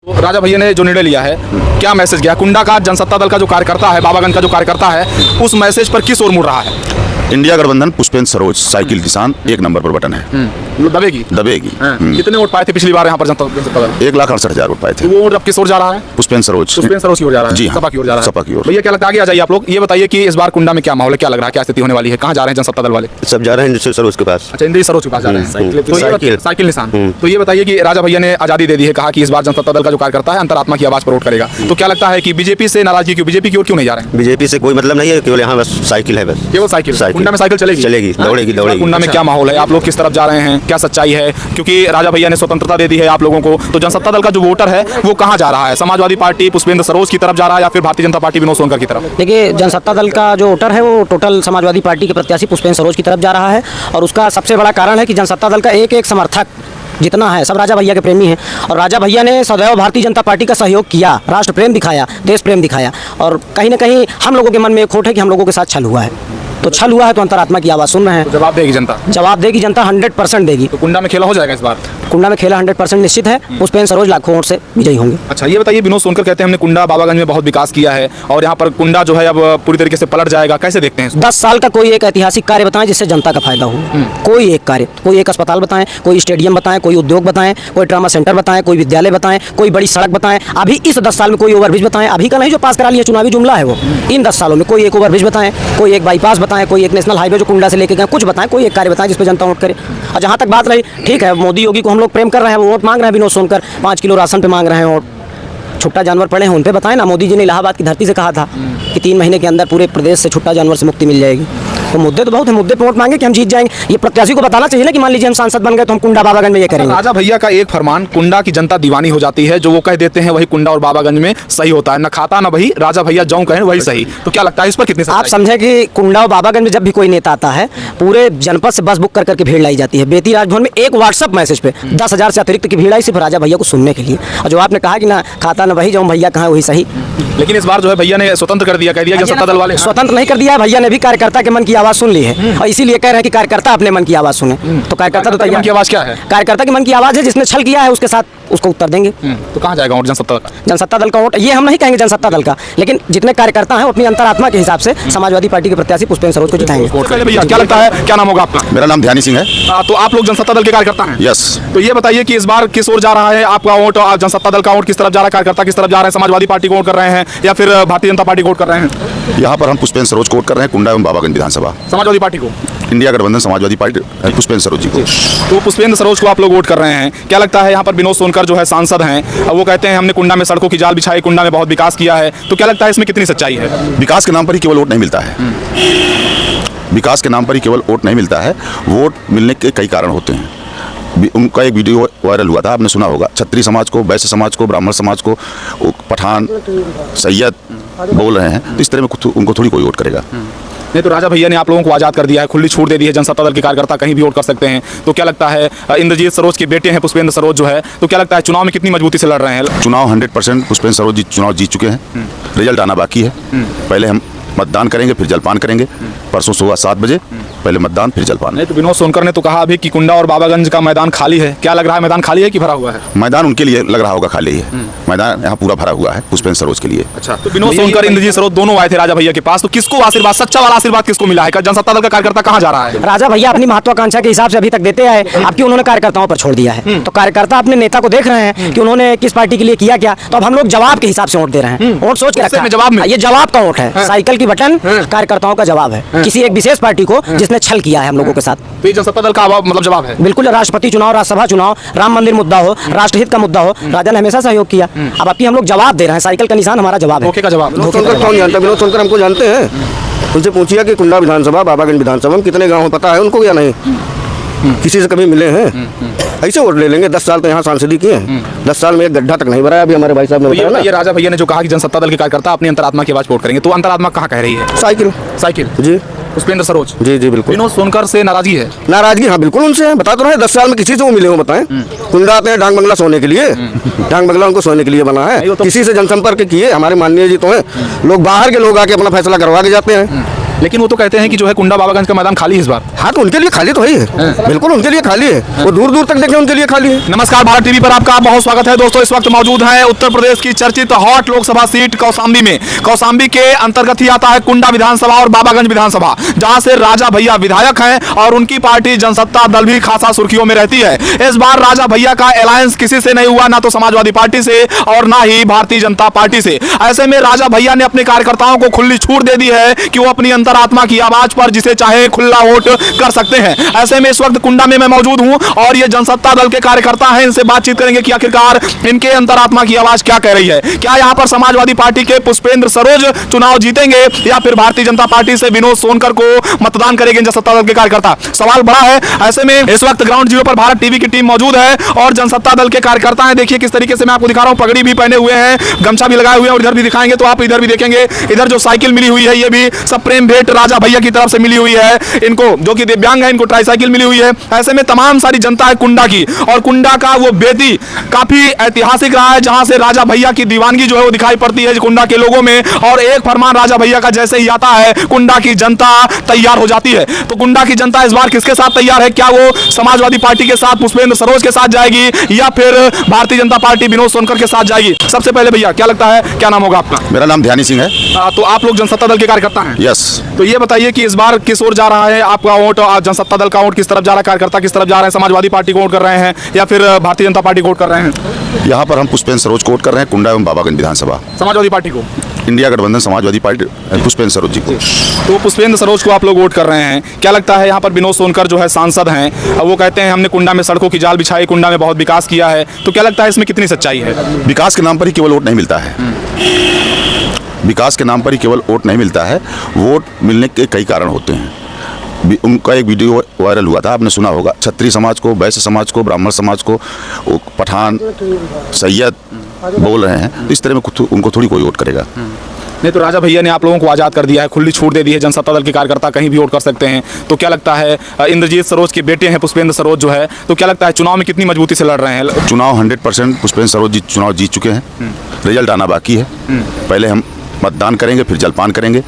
राजा भैया ने जो निर्णय लिया है, क्या मैसेज गया? कुंडा का जनसत्ता दल का जो कार्यकर्ता है, बाबागंज का जो कार्यकर्ता है, उस मैसेज पर किस ओर मुड़ रहा है? इंडिया गठबंधन पुष्पेंद्र सरोज साइकिल किसान 1 नंबर पर बटन है। दबेगी। कितने वोट पाए थे पिछली बार यहाँ पर जनता दल? 1,68,000 वोट पाए थे। वो वोट अब किस ओर जा रहा है? पुष्पेंद्र सरोज की ओर जा रहा है। जी हाँ, सपा की ओर जा रहा है। सपा की ओर। भैया क्या लगता है, आगे आ जाइए आप लोग, ये बताइए कि इस बार कुंडा में क्या माहौल है, क्या लग रहा है, क्या स्थिति होने वाली है, कहाँ जा रहे हैं जनसत्ता दल वाले? सब जा रहे हैं इंद्रजीत सरोज के पास। अच्छा, इंद्रजीत सरोज के पास जा रहे हैं। साइकिल निशान। तो ये बताइए कि राजा भैया ने आजादी दे दी है, कहा कि इस बार जनसत्ता दल का जो कार्यकर्ता है अंतरात्मा की आवाज पर वोट करेगा, तो क्या लगता है कि बीजेपी से नाराजगी क्यों, बीजेपी की ओर क्यों नहीं जा रहे हैं? बीजेपी से कोई मतलब नहीं है, केवल यहाँ बस साइकिल है, बस केवल साइकिल। कुंडा में साइकिल चलेगी? दौड़ेगी। कुंडा में क्या माहौल है, आप लोग किस तरफ जा रहे हैं, क्या सच्चाई है? क्योंकि राजा भैया ने स्वतंत्रता दे दी है आप लोगों को, तो जनसत्ता दल का जो वोटर है वो कहाँ जा रहा है? समाजवादी पार्टी पुष्पेंद्र सरोज की तरफ जा रहा है या फिर भारतीय जनता पार्टी विनोद सोनकर की तरफ? देखिए, जनसत्ता दल का जो वोटर है वो टोटल समाजवादी पार्टी के प्रत्याशी पुष्पेंद्र सरोज की तरफ जा रहा है, और उसका सबसे बड़ा कारण है कि जनसत्ता दल का एक समर्थक जितना है सब राजा भैया के प्रेमी हैं, और राजा भैया ने सदैव भारतीय जनता पार्टी का सहयोग किया, राष्ट्र प्रेम दिखाया, देश प्रेम दिखाया, और कहीं ना कहीं हम लोगों के मन में एक खोट है कि हम लोगों के साथ छल हुआ है, तो छल हुआ है तो अंतरात्मा की आवाज़ सुन रहे हैं। तो जवाब देगी जनता? जवाब देगी जनता, 100% देगी। तो कुंडा में खेला हो जाएगा इस बार? कुंडा में खेला 100% निश्चित है, पुष्पेंद्र सरोज लाखों वोट से विजयी होंगे। अच्छा, ये बताइए, विनोद सोनकर कहते हैं हमने कुंडा बाबागंज में बहुत विकास किया है और यहाँ पर कुंडा जो है अब पूरी तरीके से पलट जाएगा, कैसे देखते हैं? 10 साल का कोई एक ऐतिहासिक कार्य बताएं जिससे जनता का फायदा हो। कोई एक कार्य, कोई एक अस्पताल बताएं, कोई स्टेडियम बताएं, कोई उद्योग बताएं, कोई ट्रामा सेंटर बताएं, कोई विद्यालय बताएं, कोई बड़ी सड़क बताएं। अभी इस 10 साल में कोई ओवरब्रिज बताएं, अभी का नहीं जो पास करा लिया, चुनावी जुमला है वो। इन 10 सालों में कोई एक ओवरब्रिज बताएं, कोई एक बाईपास बताएं, कोई एक नेशनल हाईवे जो कुंडा से लेके गए, कुछ बताएं, कोई एक कार्य बताएं जिस पर जनता वोट करे। और जहाँ तक बात रही, ठीक है, मोदी योगी को हम लोग प्रेम कर रहे हैं, वो वोट मांग रहे हैं, विनोद सोनकर 5 किलो राशन पे मांग रहे हैं वोट। छुट्टा जानवर पड़े हैं उन पे बताएं ना, मोदी जी ने इलाहाबाद की धरती से कहा था कि 3 महीने के अंदर पूरे प्रदेश से छुट्टा जानवर से मुक्ति मिल जाएगी। तो मुद्दे तो बहुत है, मुद्दे पे वोट मांगे कि हम जीत जाएंगे, ये प्रत्याशी को बताना चाहिए ना कि मान लीजिए हम सांसद बन गए तो हम कुंडा बाबागंज में ये करेंगे। राजा भैया का एक फरमान, कुंडा की जनता दीवानी हो जाती है, जो वो कह देते हैं वही कुंडा और बाबागंज में सही होता है, न खाता न वही, राजा भैया जो कहें वही सही। तो क्या लगता है इस पर कितनी आप समझे कि कुंडा और बाबागंज में जब भी कोई नेता आता है, पूरे जनपद से बस बुक कर करके भीड़ लाई जाती है। बेती राजभवन में एक व्हाट्सएप मैसेज पे 10,000 से अतिरिक्त की भीड़ आई सिर्फ राजा भैया को सुनने के लिए। और जो आपने कहा कि ना खाता न वही, जो भैया कहा वही सही, लेकिन इस बार जो है भैया ने स्वतंत्र कर दिया, कह दिया जनसत्ता दल वाले। स्वतंत्र नहीं कर दिया है, भैया ने भी कार्यकर्ता के मन की आवाज सुन ली है, और इसीलिए कह रहे हैं कि कार्यकर्ता अपने मन की आवाज सुने। तो कार्यकर्ता तो मन की आवाज क्या है? कार्यकर्ता की मन की आवाज है, जिसने छल किया है उसके साथ उसको उत्तर देंगे। तो कहाँ जाएगा वोट जनसत्ता दल का? जनसत्ता दल का वोट ये हम नहीं कहेंगे जनसत्ता दल का, लेकिन जितने कार्यकर्ता हैं अपनी अंतरात्मा के हिसाब से समाजवादी पार्टी के प्रत्याशी पुष्पेंद्र सरोज को जिताएंगे। पहले भैया क्या लगता है, क्या नाम होगा आपका? मेरा नाम ध्यानी सिंह है। तो आप लोग जनसत्ता दल के कार्यकर्ता हैं? यस। तो ये बताइए कि इस बार किस ओर जा रहा है आपका वोट, जनसत्ता दल का वोट किस तरफ जा रहा है, कार्यकर्ता किस तरफ जा रहे हैं, समाजवादी पार्टी को वोट कर रहे हैं या फिर भारतीय जनता पार्टी को वोट कर रहे हैं? यहाँ पर हम पुष्पेंद्र सरोज को वोट कर रहे हैं, कुंडा एवं बाबागंज विधानसभा समाजवादी पार्टी को, इंडिया गठबंधन समाजवादी पार्टी पुष्पेंद्र सरोज जी को। तो पुष्पेंद्र सरोज को आप लोग वोट कर रहे हैं, क्या लगता है यहाँ पर विनोद सोनकर जो है सांसद हैं, वो कहते हैं हमने कुंडा में सड़कों की जाल बिछाई, कुंडा में बहुत विकास किया है, तो क्या लगता है इसमें कितनी सच्चाई है? विकास के नाम पर ही केवल वोट नहीं मिलता है, विकास के नाम पर ही केवल वोट नहीं मिलता है, वोट मिलने के कई कारण होते हैं। उनका एक वीडियो वायरल हुआ था, आपने सुना होगा, क्षत्रिय समाज को, वैश्य समाज को, ब्राह्मण समाज को, पठान सैयद बोल रहे हैं, तो इस तरह में उनको थोड़ी कोई वोट करेगा। नहीं, तो राजा भैया ने आप लोगों को आज़ाद कर दिया है, खुली छूट दे दी है, जनसत्ता दल के कार्यकर्ता कहीं भी वोट कर सकते हैं, तो क्या लगता है इंद्रजीत सरोज के बेटे हैं पुष्पेंद्र सरोज जो है, तो क्या लगता है चुनाव में कितनी मजबूती से लड़ रहे हैं? चुनाव 100% पुष्पेंद्र सरोज जी चुनाव जीत चुके हैं, रिजल्ट आना बाकी है। पहले हम मतदान करेंगे, फिर जलपान करेंगे, परसों सुबह 7 बजे पहले मतदान फिर जलपान। नहीं, तो विनोद सोनकर ने तो कहा अभी कि कुंडा और बाबागंज का मैदान खाली है, क्या लग रहा है मैदान खाली है कि भरा हुआ है? मैदान उनके लिए लग रहा होगा खाली है, मैदान यहाँ पूरा भरा हुआ है पुष्पेंद्र सरोज के लिए। अच्छा, तो विनोद सोनकर इंद्रजीत सरोज दोनों आए थे राजा भैया के पास, तो किसको आशीर्वाद, सच्चा वाला आशीर्वाद किसको मिला है? जनसत्ता दल का कार्यकर्ता कहाँ जा रहा है? राजा भैया अपनी महत्वाकांक्षा के हिसाब से अभी तक देते आए, अब कि उन्होंने कार्यकर्ताओं पर छोड़ दिया है, तो कार्यकर्ता अपने नेता को देख रहे हैं कि उन्होंने किस पार्टी के लिए किया क्या, तो अब हम लोग जवाब के हिसाब से वोट दे रहे हैं। वोट सोच के रखा है, जवाब में ये जवाब का वोट है, साइकिल की बटन कार्यकर्ताओं का जवाब है किसी एक विशेष पार्टी को जिसने छल किया है हम लोगों के साथ। तो ये जनसत्ता दल का मतलब जवाब है? बिल्कुल, राष्ट्रपति चुनाव, राज्यसभा चुनाव, राम मंदिर मुद्दा हो, राष्ट्रहित का मुद्दा हो, राजा ने हमेशा सहयोग किया। अब आपकी हम लोग जवाब दे रहे हैं, साइकिल का निशान हमारा जवाब है। धोखे का जवाब। विनोद सोनकर कौन जानता है? विनोद सोनकर हमको जानते हैं, उनसे पूछिए कि कुंडा विधानसभा, बाबागंज विधानसभा में कितने गाँव पता है उनको या नहीं, किसी से कभी मिले हैं? ऐसे वोट ले लेंगे, 10 साल तो यहाँ सांसदी किए हैं, 10 साल में एक गड्ढा तक नहीं भरा है, अभी हमारे भाई साहब ने बताया ना। ये राजा भैया ने जो कहा कि जनसत्ता दल के कार्यकर्ता अपनी अंतरात्मा की आवाज वोट करेंगे, तो अंतरात्मा कहाँ कह रही है? साइकिल। साइकिल जी, पुष्पेंद्र सरोज। जी जी बिल्कुल। विनोद सोनकर से नाराजगी है? नाराजगी हाँ बिल्कुल उनसे है, बता तो रहे 10 साल में किसी से वो मिले हो बताएं? कुंडा आते हैं डांग बंगला सोने के लिए, डांग बंगला उनको सोने के लिए बना है, किसी से जनसंपर्क किए? हमारे माननीय जी तो हैं, लोग बाहर के लोग आके अपना फैसला करवा के जाते हैं, लेकिन वो तो कहते हैं कि जो है कुंडा बाबागंज का मैदान खाली है इस बार। हाँ तो उनके लिए खाली तो है ही है, बिल्कुल उनके लिए खाली है, वो दूर दूर तक देखें उनके लिए खाली है। नमस्कार, भारत टीवी पर आपका बहुत स्वागत है दोस्तों। इस वक्त मौजूद हैं उत्तर प्रदेश की चर्चित हॉट लोकसभा सीट कौशाम्बी में। कौशाम्बी के अंतर्गत ही आता है कुंडा विधानसभा और बाबागंज विधानसभा, जहां से राजा भैया विधायक हैं और उनकी पार्टी जनसत्ता दल भी खासा सुर्खियों में रहती है। इस बार राजा भैया का अलायंस किसी से नहीं हुआ, ना तो समाजवादी पार्टी से और ना ही भारतीय जनता पार्टी से। ऐसे में राजा भैया ने अपने कार्यकर्ताओं को खुली छूट दे दी है कि वो अपनी अंतरात्मा की आवाज पर जिसे चाहे खुला वोट कर सकते हैं। ऐसे में इस वक्त कुंडा में मैं मौजूद हूं और ये जनसत्ता दल के कार्यकर्ता हैं, इनसे बातचीत करेंगे कि आखिरकार इनके अंतरात्मा की आवाज क्या कह रही है। क्या यहाँ पर समाजवादी पार्टी के पुष्पेंद्र सरोज चुनाव जीतेंगे या फिर भारतीय जनता पार्टी से विनोद सोनकर को मतदान करेंगे जनसत्ता दल के कार्यकर्ता? सवाल बड़ा है। ऐसे में इस वक्त ग्राउंड जीरो पर भारत टीवी की टीम मौजूद है और जनसत्ता दल के कार्यकर्ता हैं। देखिए किस तरीके से मैं आपको दिखा रहा हूं, पगड़ी भी पहने हुए हैं, गमछा भी लगाए हुए हैं और इधर भी दिखाएंगे तो आप इधर भी देखेंगे। इधर जो साइकिल मिली हुई है ये भी सब प्रेम भेंट राजा भैया की तरफ से मिली हुई है। इनको जो कि दिव्यांग है, इनको ट्राईसाइकिल मिली हुई है। ऐसे में तमाम सारी जनता है कुंडा की, और कुंडा का वो बेदी काफी ऐतिहासिक रहा है, जहां से राजा भैया की दीवानगी जो है वो दिखाई पड़ती है कुंडा के लोगों में। और एक फरमान राजा भैया का जैसे ही आता है कुंडा की जनता तैयार हो जाती है। तो कुंडा की जनता इस बार किसके साथ तैयार है? क्या वो समाजवादी पार्टी के साथ पुष्पेंद्र सरोज के साथ जाएगी या फिर भारतीय जनता पार्टी विनोद सोनकर के साथ जाएगी? सबसे पहले भैया क्या लगता है, क्या नाम होगा आपका? मेरा नाम ध्यानी सिंह है। तो आप लोग जनसत्ता दल के कार्यकर्ता हैं? यस। तो ये बताइए कि इस बार किस ओर जा रहा है आपका वोट? जनसत्ता दल का वोट किस तरफ जा रहा है? कार्यकर्ता किस तरफ जा रहे हैं? समाजवादी पार्टी को वोट कर रहे हैं या फिर भारतीय जनता पार्टी को वोट कर रहे हैं? यहाँ पर हम पुष्पेंद्र सरोज को वोट कर रहे हैं, कुंडा एवं बाबागंज विधानसभा। समाजवादी पार्टी को, इंडिया गठबंधन समाजवादी पार्टी पुष्पेंद्र सरोज जी को। तो पुष्पेंद्र सरोज को आप लोग वोट कर रहे हैं। क्या लगता है यहाँ पर विनोद सोनकर जो है सांसद हैं, वो कहते हैं हमने कुंडा में सड़कों की जाल बिछाई, कुंडा में बहुत विकास किया है, तो क्या लगता है इसमें कितनी सच्चाई है? विकास के नाम पर ही केवल वोट नहीं मिलता है, विकास के नाम पर ही केवल वोट नहीं मिलता है, वोट मिलने के कई कारण होते हैं। उनका एक वीडियो वायरल हुआ था, आपने सुना होगा। क्षत्रिय समाज को, वैश्य समाज को, ब्राह्मण समाज को, पठान, सैयद बोल रहे हैं, तो इस तरह में उनको थोड़ी कोई वोट करेगा। नहीं तो राजा भैया ने आप लोगों को आज़ाद कर दिया है, खुली छूट दे दी है, जनसत्ता दल के कार्यकर्ता कहीं भी वोट कर सकते हैं। तो क्या लगता है, इंद्रजीत सरोज के बेटे हैं पुष्पेंद्र सरोज जो है, तो क्या लगता है चुनाव में कितनी मजबूती से लड़ रहे हैं? चुनाव 100% पुष्पेंद्र सरोज जी चुनाव जीत चुके हैं, रिजल्ट आना बाकी है। पहले हम मतदान करेंगे, फिर जलपान करेंगे।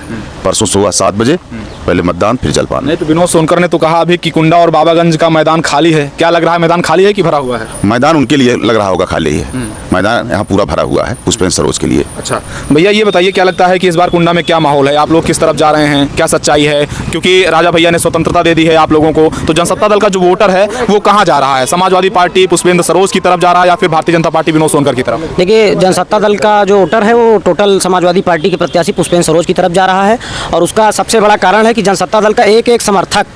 परसों सुबह 7 बजे पहले मतदान फिर जलपान। नहीं तो विनोद सोनकर ने तो कहा अभी कि कुंडा और बाबागंज का मैदान खाली है। क्या लग रहा है, मैदान खाली है कि भरा हुआ है? मैदान उनके लिए लग रहा होगा खाली है, मैदान यहाँ पूरा भरा हुआ है पुष्पेंद्र सरोज के लिए। अच्छा भैया ये बताइए क्या लगता है कि इस बार कुंडा में क्या माहौल है? आप लोग किस तरफ जा रहे हैं, क्या सच्चाई है? क्योंकि राजा भैया ने स्वतंत्रता दे दी है आप लोगों को, तो जनसत्ता दल का जो वोटर है वो कहाँ जा रहा है? समाजवादी पार्टी पुष्पेंद्र सरोज की तरफ जा रहा है या फिर भारतीय जनता पार्टी विनोद सोनकर की तरफ? देखिए जनसत्ता दल का जो वोटर है वो टोटल समाजवादी पार्टी के प्रत्याशी पुष्पेंद्र सरोज की तरफ जा रहा है, और उसका सबसे बड़ा कारण है कि जनसत्ता दल का एक एक समर्थक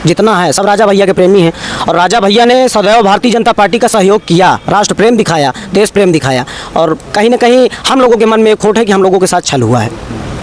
जितना है सब राजा भैया के प्रेमी हैं, और राजा भैया ने सदैव भारतीय जनता पार्टी का सहयोग किया, राष्ट्र प्रेम दिखाया, देश प्रेम दिखाया, और कहीं ना कहीं हम लोगों के मन में एक खोट है कि हम लोगों के साथ छल हुआ है।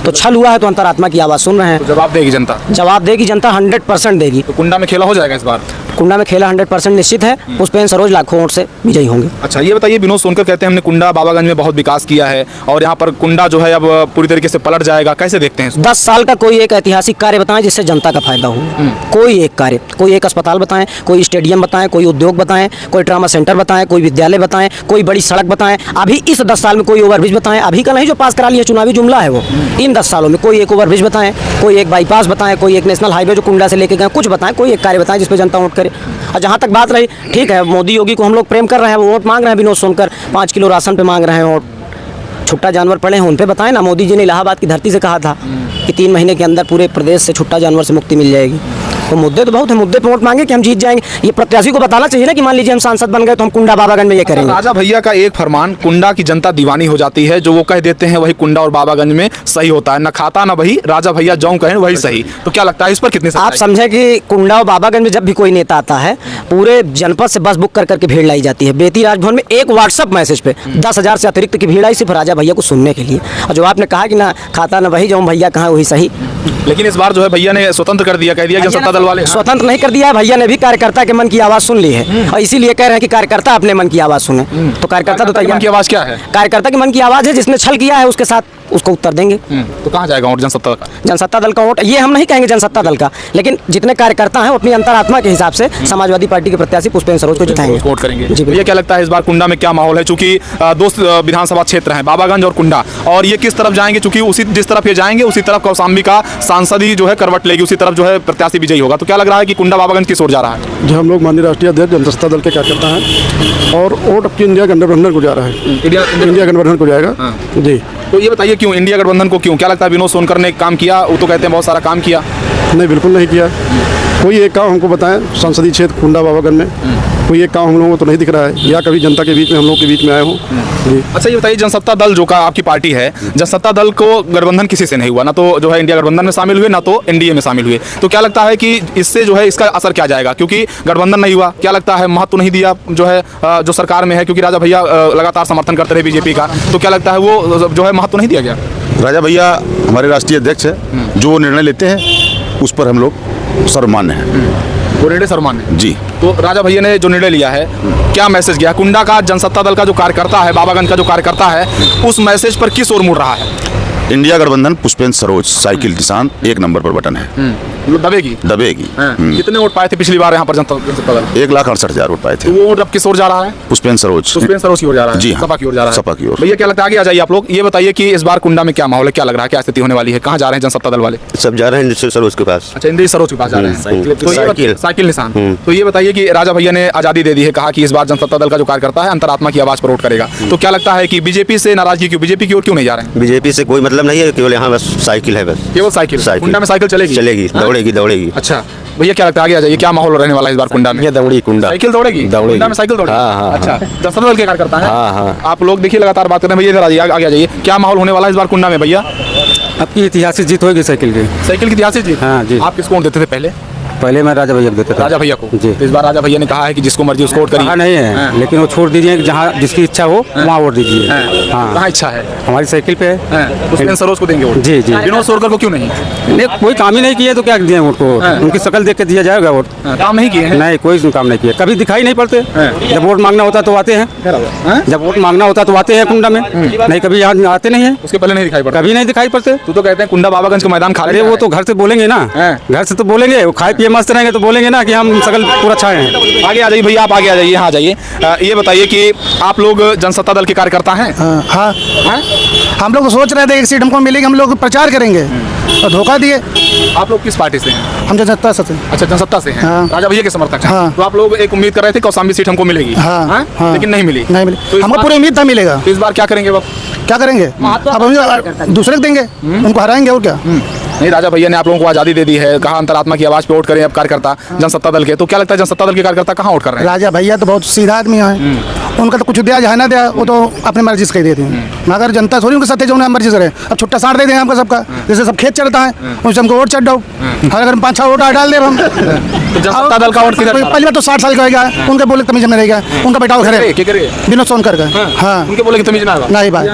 तो छल हुआ है तो अंतरात्मा की आवाज़ सुन रहे हैं। तो जवाब देगी जनता? जवाब देगी जनता, 100% देगी। तो कुंडा में खेला हो जाएगा इस बार? कुंडा में खेला 100% निश्चित है, पुष्पेंद्र सरोज लाखों वोट से विजयी होंगे। अच्छा ये बताइए, विनोद सोनकर कहते हैं हमने कुंडा बाबागंज में बहुत विकास किया है और यहाँ पर कुंडा जो है अब पूरी तरीके से पलट जाएगा, कैसे देखते हैं? 10 साल का कोई एक ऐतिहासिक कार्य बताएं जिससे जनता का फायदा हो। कोई एक कार्य, कोई एक अस्पताल बताएं, कोई स्टेडियम बताएं, कोई उद्योग बताएं, कोई ट्रामा सेंटर बताएं, कोई विद्यालय बताएं, कोई बड़ी सड़क बताएं। अभी इस 10 साल में कोई ओवरब्रिज बताएं, अभी का नहीं जो पास करा लिया, चुनावी जुमला है वो। इन 10 सालों में कोई एक ओवरब्रिज बताएं, कोई एक बाईपास बताएं, कोई एक नेशनल हाईवे जो कुंडा से लेके गए, कुछ बताएं, कोई एक कार्य बताएं जिस पर जनता वोट करे। और जहाँ तक बात रही, ठीक है मोदी योगी को हम लोग प्रेम कर रहे हैं, वो वोट मांग रहे हैं, विनोद सोनकर 5 किलो राशन पे मांग रहे हैं वोट। छुट्टा जानवर पड़े हैं उन पे बताएं ना। मोदी जी ने इलाहाबाद की धरती से कहा था कि 3 महीने के अंदर पूरे प्रदेश से छुट्टा जानवर से मुक्ति मिल जाएगी। तो मुद्दे तो बहुत है, मुद्दे पे वोट मांगे कि हम जीत जाएंगे। ये प्रत्याशी को बताना चाहिए ना कि मान लीजिए हम सांसद बन गए तो हम कुंडा बाबागंज में ये करेंगे। राजा भैया का एक फरमान, कुंडा की जनता दीवानी हो जाती है, जो वो कह देते हैं वही कुंडा और बाबागंज में सही होता है, न खाता न वही, राजा भैया जो कहें वही सही। तो क्या लगता है इस पर कितनी आप समझे कि कुंडा और बाबागंज में जब भी कोई नेता आता है पूरे जनपद से बस बुक कर करके भीड़ लाई जाती है। बेती राजभवन में एक व्हाट्सएप मैसेज पे 10,000 से अतिरिक्त की भीड़ आई सिर्फ राजा भैया को सुनने के लिए। और जो आपने कहा कि ना खाता न वही, जो भैया कहा वही सही, लेकिन इस बार जो है भैया ने स्वतंत्र कर दिया, कह दिया कि जनता दल वाले स्वतंत्र नहीं कर दिया है, भैया ने भी कार्यकर्ता के मन की आवाज सुन ली है, और इसीलिए कह रहे हैं कि कार्यकर्ता अपने मन की आवाज सुने। तो कार्यकर्ता तो तैयार। मन की आवाज क्या है? कार्यकर्ता के मन की आवाज है जिसने छल किया है उसके साथ उसको उत्तर देंगे। तो कहाँ जाएगा वोट जनसत्ता का? जनसत्ता दल का वोट, ये हम नहीं कहेंगे जनसत्ता दल का, लेकिन जितने कार्यकर्ता हैं वो अपनी अंतरात्मा के हिसाब से समाजवादी पार्टी के प्रत्याशी पुष्पेंद्र सरोज को जिताएंगे। वोट करेंगे। जी भैया क्या लगता है इस बार कुंडा में क्या माहौल है? चूंकि दो विधानसभा क्षेत्र हैं, बाबागंज और कुंडा, और ये किस तरफ जाएंगे? चूंकि उसी जिस तरफ ये जाएंगे उसी तरफ कौशाम्बी का सांसद ही जो है करवट लेगी, उसी तरफ जो है प्रत्याशी विजयी होगा। तो क्या लग रहा है कि कुंडा बाबागंज किस ओर जा रहा है? जो हम लोग माननीय राष्ट्रीय अध्यक्ष जनसत्ता दल के कार्यकर्ता हैं और वोट अब की इंडिया गठबंधन को जा रहा है। इंडिया गठबंधन को जाएगा। जी। तो ये बताइए क्यों इंडिया गठबंधन को, क्यों? क्या लगता है विनोद सोनकर ने काम किया? वो तो कहते हैं बहुत सारा काम किया। नहीं, बिल्कुल नहीं किया। कोई एक काम हमको बताएं संसदीय क्षेत्र कुंडा बाबागंज में कोई एक काम हम लोगों को तो नहीं दिख रहा है, या कभी जनता के बीच में हम लोग के बीच में आए हों। जी। अच्छा ये बताइए, जनसत्ता दल जो का आपकी पार्टी है, जनसत्ता दल को गठबंधन किसी से नहीं हुआ, ना तो जो है इंडिया गठबंधन में शामिल हुए, ना तो एनडीए में शामिल हुए। तो क्या लगता है कि इससे जो है इसका असर क्या जाएगा? क्योंकि गठबंधन नहीं हुआ, क्या लगता है महत्व नहीं दिया जो है जो सरकार में है, क्योंकि राजा भैया लगातार समर्थन करते रहे बीजेपी का, तो क्या लगता है वो जो है महत्व नहीं दिया गया? राजा भैया हमारे राष्ट्रीय अध्यक्ष है, जो निर्णय लेते हैं उस पर हम लोग सर्वमान्य हैं। वो निर्णय सर्वमान्य। जी। तो राजा भैया ने जो निर्णय लिया है, क्या मैसेज गया? कुंडा का जनसत्ता दल का जो कार्यकर्ता है, बाबागंज का जो कार्यकर्ता है, उस मैसेज पर किस ओर मुड़ रहा है? इंडिया गठबंधन पुष्पेंद्र सरोज साइकिल किसान 1 नंबर पर बटन है। दबेगी। दबेगी। कितने वोट पाए थे पिछली बार यहाँ पर जनसत्ता दल? 1,68,000 वोट पाए थे। तो वो वोट अब किस ओर जा रहा है? पुष्पेंद्र सरोज। पुष्पेंद्र सरोज की ओर जा रहा है। जी हाँ। सपा की ओर जा रहा है। सपा की ओर। भैया क्या लगता है, आगे आ जाइए आप लोग, ये बताइए कि इस बार कुंडा में क्या माहौल है, क्या लग रहा है, क्या स्थिति होने वाली है, कहाँ जा रहे हैं जनसत्ता दल वाले? सब जा रहे हैं इंद्र सरोज के पास। अच्छा, इंद्र सरोज के पास जा रहे हैं। तो ये साइकिल। साइकिल निशान। तो ये बताइए कि राजा भैया ने आजादी दे दी है, कहा कि इस बार जनसत्ता दल का जो कार्यकर्ता है अंतरात्मा की आवाज पर वोट करेगा। तो क्या लगता है कि बीजेपी से नाराजगी क्यों, बीजेपी की ओर क्यों नहीं जा रहे हैं? बीजेपी से कोई मतलब नहीं है, केवल यहाँ बस साइकिल है बस। केवल साइकिल? कुंडा में साइकिल चलेगी? चलेगी, दौड़ेगी दौड़ेगी। अच्छा भैया क्या लगता है, आगे आ जाइए, क्या माहौल रहने वाला है इस बार कुंडा में? ये दौड़ी कुंडा। साइकिल दौड़ेगी? दौड़ेगी। कुंडा में साइकिल दौड़ेगी? हाँ। अच्छा, जनसत्ता दल के कार्यकर्ता है। हाँ। आप लोग देखिए लगातार बात कर रहे हैं, भैया इधर आइए, आगे आ जाइए, क्या माहौल होने वाला है इस बार कुंडा में भैया? आपकी ऐतिहासिक जीत होगी साइकिल की। साइकिल की इतिहास जी? हाँ जी। आप किसको वोट देते थे पहले? पहले मैं राजा भैया को देता था। राजा भैया को? जी। तो इस बार राजा भैया ने कहा है कि जिसको मर्जी उसको वोट करिए। कहा नहीं है, हाँ। लेकिन वो छोड़ दीजिए, जहाँ जिसकी इच्छा हो वहाँ वोट दीजिए। हाँ। हाँ, कहाँ इच्छा है? हमारी साइकिल पे है। पुष्पेंद्र सरोज को देंगे वोट? जी, जी। विनोद सोनकर को क्यों नहीं? नहीं, कोई काम ही नहीं किया तो क्या दिए वोट को? उनकी शक्ल देख के दिया जाएगा वोट? काम नहीं किए हैं? नहीं, कोई काम नहीं किया, कभी दिखाई नहीं पड़ते। जब वोट मांगना होता तो आते हैं, जब वोट मांगना होता तो आते हैं कुंडा में, नहीं कभी यहाँ आते नहीं है, उसके पहले नहीं दिखाई पड़ता? कभी नहीं दिखाई पड़ते। तू तो कहते हैं कुंडा बाबागंज का मैदान खाली अरे है। वो तो घर से बोलेंगे ना, घर से तो बोलेंगे, वो खाए पिए मस्त रहेंगे तो बोलेंगे ना कि हम सकल पूरा छाए हैं। आगे आ जाइए भैया, आप आगे आ जाइए, यहाँ आ जाइए। ये बताइए कि आप लोग जनसत्ता दल के कार्यकर्ता हैं? हाँ, हम लोग सोच रहे थे एक सीट हमको मिलेगी, हम लोग प्रचार करेंगे और धोखा दिए। आप लोग किस पार्टी से हैं? हम जनसत्ता से थे। अच्छा, जनसत्ता से हैं। हाँ। राजा भैया के समर्थक हैं। हाँ। तो आप लोग एक उम्मीद कर रहे थे कौशाम्बी सीट हमको मिलेगी। हाँ। लेकिन नहीं मिली। नहीं मिली, तो इस हमको बार- पूरी उम्मीद था मिलेगा। तो इस बार क्या करेंगे आप? क्या करेंगे अब? हम दूसरे को देंगे, उनको हराएंगे और क्या। नहीं, राजा भैया ने आप लोगों को आजादी दे दी है, कहा अंतरात्मा की आवाज पे वोट करें अब कार्यकर्ता जनसत्ता दल के। तो क्या लगता है जनसत्ता दल के कार्यकर्ता कहाँ वोट कर रहे हैं? राजा भैया तो बहुत सीधा आदमी है, उनका तो कुछ दिया जाए ना दिया, वो तो अपने मर्जी से कह देते हैं, मगर जनता थोड़ी उनके साथ जो उन्हें मर्जी से रहे। अब छुट्टा साड़ दे देंगे हमको सबका, जैसे सब खेत चढ़ता है उससे हमको वोट चढ़ दो, अगर हम 5-6 वोट डाल दे हम। तो जनसत्ता दल का वोट किधर? पहली बार तो 60 साल का होगा, उनके बोले तमीज में रहेगा, उनका बेटा घर है क्या करे? विनोद सोनकर का। हाँ, उनके बोले कि तमीज ना आएगा? नहीं भाई,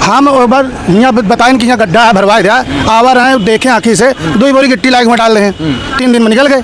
हम एक बार यहाँ बताएं कि यहाँ गड्ढा है, भरवा दिया, आवा रहे हैं, देखें आँखी से, 2 बोरी गिट्टी लाइक में डाल रहे हैं, 3 दिन में निकल गए।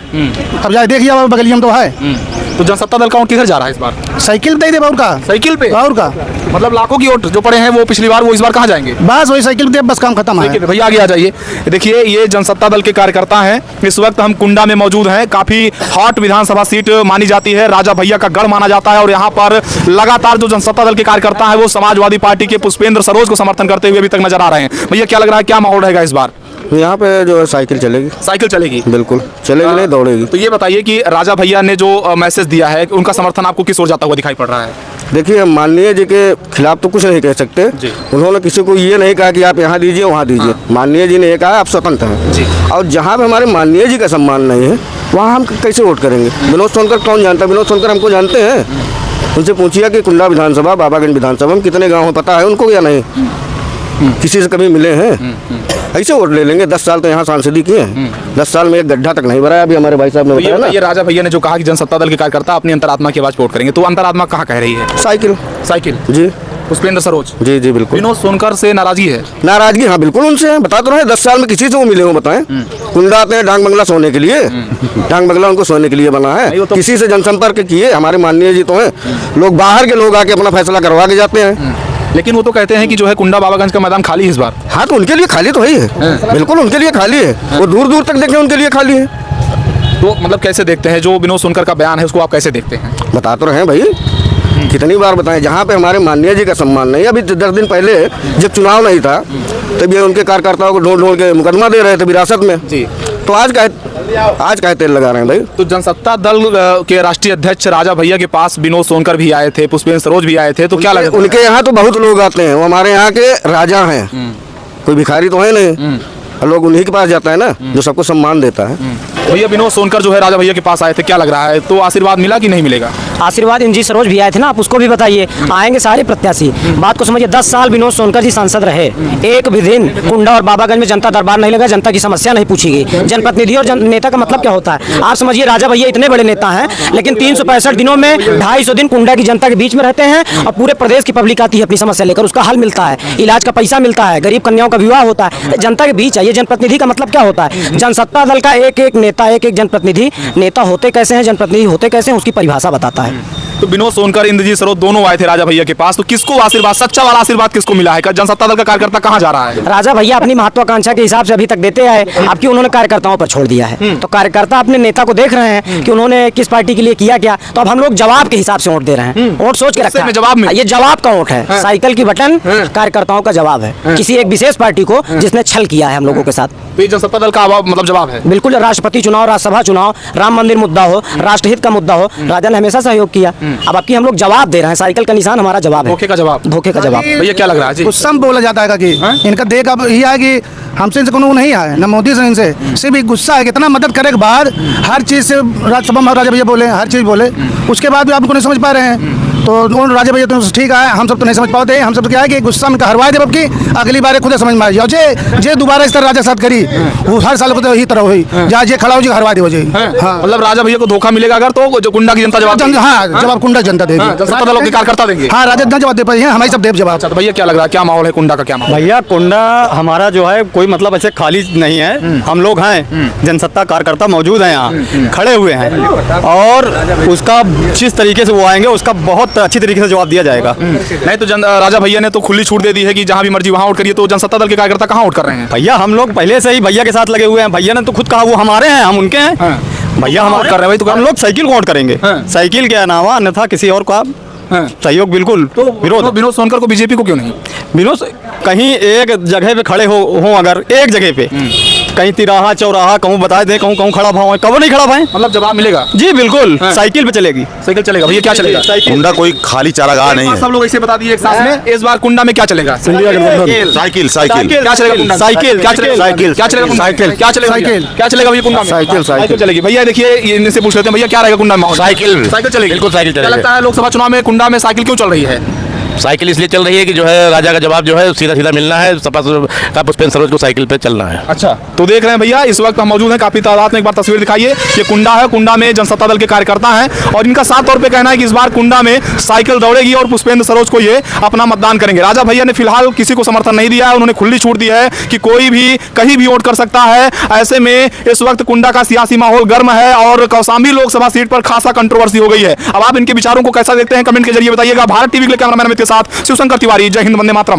अब जाए देखिए, अब बगलिया में तो है। तो जनसत्ता दल का वोट किधर जा रहा है इस बार? साइकिल दे दे और का, साइकिल पे? और का, मतलब लाखों की वोट जो पड़े हैं वो पिछली बार, वो इस बार कहाँ जाएंगे? बस वही साइकिल दे, बस काम खत्म है। ठीक है भैया, आगे आ जाइए। देखिए ये जनसत्ता दल के कार्यकर्ता हैं, इस वक्त हम कुंडा में मौजूद हैं। काफी हॉट विधानसभा सीट मानी जाती है, राजा भैया का गढ़ माना जाता है, और यहाँ पर लगातार जो जनसत्ता दल के कार्यकर्ता है वो समाजवादी पार्टी के पुष्पेंद्र सरोज को समर्थन करते हुए अभी तक नजर आ रहे हैं। भैया क्या लग रहा है, क्या माहौल रहेगा इस बार? यहाँ पे जो है साइकिल चलेगी। साइकिल चलेगी? बिल्कुल चलेगी, नहीं दौड़ेगी। तो ये बताइए कि राजा भैया ने जो मैसेज दिया है, उनका समर्थन आपको किस ओर जाता हुआ दिखाई पड़ रहा है? देखिए, माननीय जी के खिलाफ तो कुछ नहीं कह सकते। उन्होंने किसी को ये नहीं कहा कि आप यहाँ दीजिए वहाँ दीजिए। माननीय जी ने ये कहा आप स्वतंत्र हैं, और जहाँ पे हमारे माननीय जी का सम्मान नहीं है वहाँ हम कैसे वोट करेंगे? विनोद सोनकर कौन जानता है? विनोद सोनकर हमको जानते हैं, उनसे पूछिए कि कुंडा विधानसभा, बाबागंज विधानसभा में कितने गाँव पता है उनको या नहीं? किसी से कभी मिले हैं? ऐसे वोट ले लेंगे। 10 साल तो यहाँ सांसदी किए हैं, 10 साल में एक गड्ढा तक नहीं भरा। अभी हमारे भाई साहब ने तो बताया ना, ये राजा भैया ने जो कहा कि जनसत्ता दल के कार्यकर्ता अपनी अंतरात्मा की आवाज पे वोट करेंगे, तो अंतरात्मा कहाँ कह रही है? साइकिल। साइकिल? जी, पुष्पेंद्र सरोज? जी जी बिल्कुल। विनोद सोनकर से नाराजगी है? नाराजगी हाँ बिल्कुल उनसे है, बता तो रहे 10 साल में किसी से वो मिले हो बताएं? कुंडा आते हैं डांग बंगला सोने के लिए, डांग बंगला उनको सोने के लिए बना है। तो- किसी से जनसंपर्क किए? हमारे माननीय जी तो हैं, लोग बाहर के लोग आके अपना फैसला करवा के जाते हैं। लेकिन वो तो कहते हैं कि जो है कुंडा बाबागंज का मैदान खाली है इस बार। हाँ तो उनके लिए खाली तो है ही है, बिल्कुल उनके लिए खाली है, वो दूर दूर तक देखें उनके लिए खाली है। तो मतलब कैसे देखते हैं जो विनोद सोनकर का बयान है उसको आप कैसे देखते हैं? बता तो रहे हैं भाई, कितनी बार बताएं, जहाँ पे हमारे माननीय जी का सम्मान नहीं। अभी 10 दिन पहले जब चुनाव नहीं था तब ये उनके कार्यकर्ताओं को ढूंढ ढूंढ के मुकदमा दे रहे थे विरासत में जी। तो आज का तेल लगा रहे हैं भाई। तो जनसत्ता दल के राष्ट्रीय अध्यक्ष राजा भैया के पास विनोद सोनकर भी आए थे, पुष्पेंद्र सरोज भी आए थे, तो क्या लगा? उनके यहाँ तो बहुत लोग आते हैं, वो हमारे यहाँ के राजा हैं, कोई भिखारी तो है नहीं। लोग उन्हीं के पास जाता है ना जो सबको सम्मान देता है। भैया विनोद सोनकर जो है राजा भैया के पास आए थे, क्या लग रहा है, तो आशीर्वाद मिला कि नहीं मिलेगा? आशीर्वाद इंजी सरोज भी आए थे ना, आप उसको भी बताइए। आएंगे सारे प्रत्याशी, बात को समझिए। 10 साल विनोद सोनकर जी सांसद रहे, एक भी दिन कुंडा और बाबागंज में जनता दरबार नहीं लगा, जनता की समस्या नहीं पूछी गई। जनप्रतिनिधि और नेता का मतलब क्या होता है आप समझिए। राजा भैया इतने बड़े नेता हैं, लेकिन 365 दिनों में 250 दिन कुंडा की जनता के बीच में रहते हैं और पूरे प्रदेश की पब्लिक आती है अपनी समस्या लेकर, उसका हल मिलता है, इलाज का पैसा मिलता है, गरीब कन्याओं का विवाह होता है। जनता के बीच आइए। जनप्रतिनिधि का मतलब क्या होता है? जनसत्ता दल का एक एक नेता, एक एक जनप्रतिनिधि, नेता होते कैसे हैं, जनप्रतिनिधि होते कैसे हैं, उसकी परिभाषा बताता है। तो विनोद सोनकर, इंद्रजीत सरोज दोनों आए थे राजा भैया के पास, तो किसको आशीर्वाद, सच्चा वाला आशीर्वाद किसको मिला है? जनसत्ता दल का कार्यकर्ता कहाँ जा रहा है? राजा भैया अपनी महत्वाकांक्षा के हिसाब से अभी तक देते आए, आपकी उन्होंने कार्यकर्ताओं पर छोड़ दिया है। तो कार्यकर्ता अपने नेता को देख रहे हैं कि उन्होंने किस पार्टी के लिए किया क्या, तो अब हम लोग जवाब के हिसाब से वोट दे रहे हैं। वोट सोच के रखा है, जवाब में ये जवाब का वोट है। साइकिल की बटन कार्यकर्ताओं का जवाब है किसी एक विशेष पार्टी को जिसने छल किया है हम लोगों के साथ। तो ये जनसत्ता दल का मतलब जवाब है। बिल्कुल, राष्ट्रपति चुनाव, राज्यसभा चुनाव, राम मंदिर मुद्दा हो, राष्ट्रहित का मुद्दा हो, राजा ने हमेशा सहयोग किया। अब आपकी हम लोग जवाब दे रहे हैं, साइकिल का निशान हमारा जवाब है। धोखे का जवाब। धोखे का जवाब। भैया क्या लग रहा है जी? गुस्सा में बोला जाता है कि इनका देख अब यही है कि हमसे इनसे कोनो नहीं आया, न मोदी से इनसे, सिर्फ एक गुस्सा है कि इतना मदद करे के बाद हर चीज़ से राज्यसभा में राजा भैया बोले, हर चीज़ बोले, उसके बाद भी आप उनको नहीं समझ पा रहे हैं। तो उन राजा भैया तो ठीक है, हम सब तो नहीं समझ पाते। हम सब तो क्या है कि गुस्सा में हरवाए दे की अगली बार खुद समझ में आ जाओ। जे दोबारा इस तरह राजा साथ करी वो हर साल को तो यही तरह हुई, जहाँ जे खड़ा हो जी हरवा दे हो जाए। हाँ, मतलब राजा भैया को धोखा मिलेगा अगर, तो जो कुंडा की जनता जवाब देगी। हाँ, जवाब कुंडा जनता देगी, जनसत्ता दलों के कार्यकर्ता देंगे। हाँ, राजा जवाब दे पाए, हमारी सब देव जवाब। अच्छा, तो भैया क्या लग रहा है, क्या माहौल है कुंडा का, क्या माहौल? भैया कुंडा हमारा जो है कोई मतलब ऐसे खाली नहीं है, हम लोग हैं, जनसत्ता कार्यकर्ता मौजूद हैं, यहाँ खड़े हुए हैं, और उसका जिस तरीके से वो आएंगे उसका बहुत अच्छी तरीके से जवाब दिया जाएगा। नहीं तो राजा भैया ने तो खुली छूट दे दी है कि जहां भी मर्जी वहां वोट करिए, तो जनसत्ता दल के कार्यकर्ता कहां वोट कर रहे हैं? भैया हम लोग पहले से ही भैया के साथ लगे हुए हैं, भैया ने तो खुद कहा वो हमारे हैं, हम उनके हैं। भैया हमारे कर रहे हैं, तो हम लोग साइकिल को वोट करेंगे, साइकिल के अलावा अन्यथा किसी और को आप सहयोग बिल्कुल विरोध। विनोद सोनकर को, बीजेपी को क्यों नहीं? विनोद कहीं एक जगह पे खड़े हो अगर एक जगह पे कहीं तिराहा चौराहा कहूँ बता दें, कहूँ खड़ा भाव कब नहीं खड़ा भाई, मतलब जवाब मिलेगा जी बिल्कुल। साइकिल पे चलेगी, साइकिल चलेगा। भैया क्या चलेगा? कुंडा कोई खाली चारागाह नहीं है। सब लोग ऐसे बता दिए एक साथ में, इस बार कुंडा में क्या चलेगा? साइकिल साइकिल क्या चलेगा कुंडा में? साइकिल क्या चलेगा? साइकिल क्या चलेगा? साइकिल क्या चलेगा? साइकिल। क्या चलेगा भैया कुंडा में? साइकिल चलेगी। भैया देखिए इनसे पूछ लेते हैं, भैया क्या रहेगा कुंडा में? साइकिल चलेगी, बिल्कुल साइकिल क्या चलेगी। लगता है लोकसभा चुनाव में कुंडा में साइकिल क्यों चल रही है? साइकिल इसलिए चल रही है कि जो है राजा का जवाब जो है सीधा सीधा मिलना है, सपा का पुष्पेंद्र सरोज को साइकिल पे चलना है। अच्छा, तो देख रहे हैं भैया इस वक्त हम मौजूद हैं काफी तादाद में, एक बार तस्वीर दिखाइए। ये कुंडा है, कुंडा में जनसत्ता दल के कार्यकर्ता हैं और इनका साफ तौर पे कहना है कि इस बार कुंडा में साइकिल दौड़ेगी और पुष्पेंद्र सरोज को ये अपना मतदान करेंगे। राजा भैया ने फिलहाल किसी को समर्थन नहीं दिया है, उन्होंने खुली छूट दी है कि कोई भी कहीं भी वोट कर सकता है। ऐसे में इस वक्त कुंडा का सियासी माहौल गर्म है और कौसाम्बी लोकसभा सीट पर खासा कंट्रोवर्सी हो गई है। अब आप इनके विचारों को कैसा देखते हैं कमेंट के जरिए बताइएगा। भारत टीवी के लिए कैमरामैन अमित के साथ शिवशंकर तिवारी। जय हिंद, वंदे मातरम।